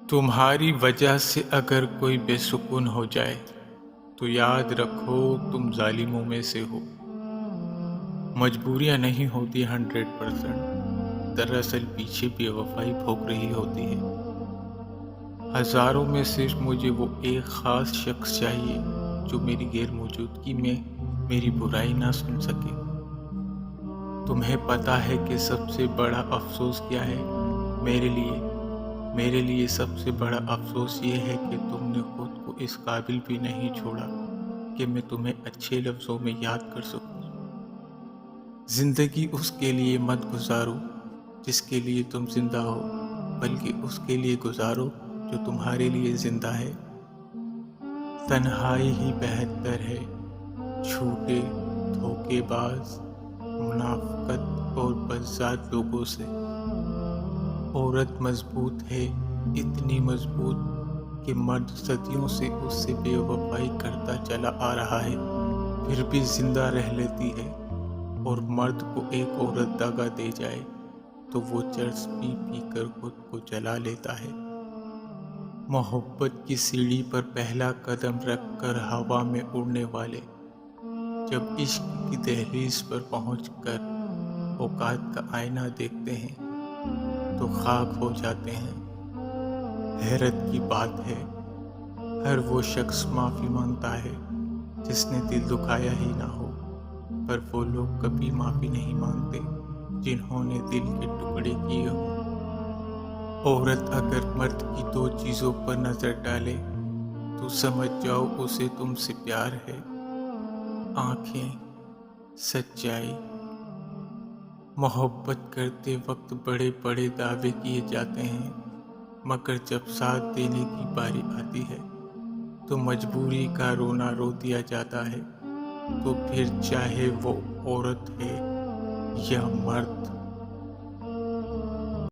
تمہاری وجہ سے اگر کوئی بے سکون ہو جائے تو یاد رکھو تم ظالموں میں سے ہو۔ مجبوریاں نہیں ہوتی 100%، دراصل پیچھے بے وفائی بھوک رہی ہوتی ہے۔ ہزاروں میں صرف مجھے وہ ایک خاص شخص چاہیے جو میری غیر موجودگی میں میری برائی نہ سن سکے۔ تمہیں پتہ ہے کہ سب سے بڑا افسوس کیا ہے؟ میرے لیے سب سے بڑا افسوس یہ ہے کہ تم نے خود کو اس قابل بھی نہیں چھوڑا کہ میں تمہیں اچھے لفظوں میں یاد کر سکوں۔ زندگی اس کے لیے مت گزارو جس کے لیے تم زندہ ہو، بلکہ اس کے لیے گزارو جو تمہارے لیے زندہ ہے۔ تنہائی ہی بہتر ہے جھوٹے، دھوکے باز، منافقت اور بدذات لوگوں سے۔ عورت مضبوط ہے، اتنی مضبوط کہ مرد صدیوں سے اس سے بے وفائی کرتا چلا آ رہا ہے، پھر بھی زندہ رہ لیتی ہے۔ اور مرد کو ایک عورت دغا دے جائے تو وہ چرس پی پی کر خود کو جلا لیتا ہے۔ محبت کی سیڑھی پر پہلا قدم رکھ کر ہوا میں اڑنے والے جب عشق کی دہلیز پر پہنچ کر اوقات کا آئینہ دیکھتے ہیں تو خاک ہو جاتے ہیں۔ حیرت کی بات ہے، ہر وہ شخص معافی مانگتا ہے جس نے دل دکھایا ہی نہ ہو، پر وہ لوگ کبھی معافی نہیں مانگتے جنہوں نے دل کے ٹکڑے کیے ہوں۔ عورت اگر مرد کی دو چیزوں پر نظر ڈالے تو سمجھ جاؤ اسے تم سے پیار ہے۔ آنکھیں، سچائی۔ محبت کرتے وقت بڑے بڑے دعوے کیے جاتے ہیں، مگر جب ساتھ دینے کی باری آتی ہے تو مجبوری کا رونا رو دیا جاتا ہے۔ تو پھر چاہے وہ عورت ہے یا مرد،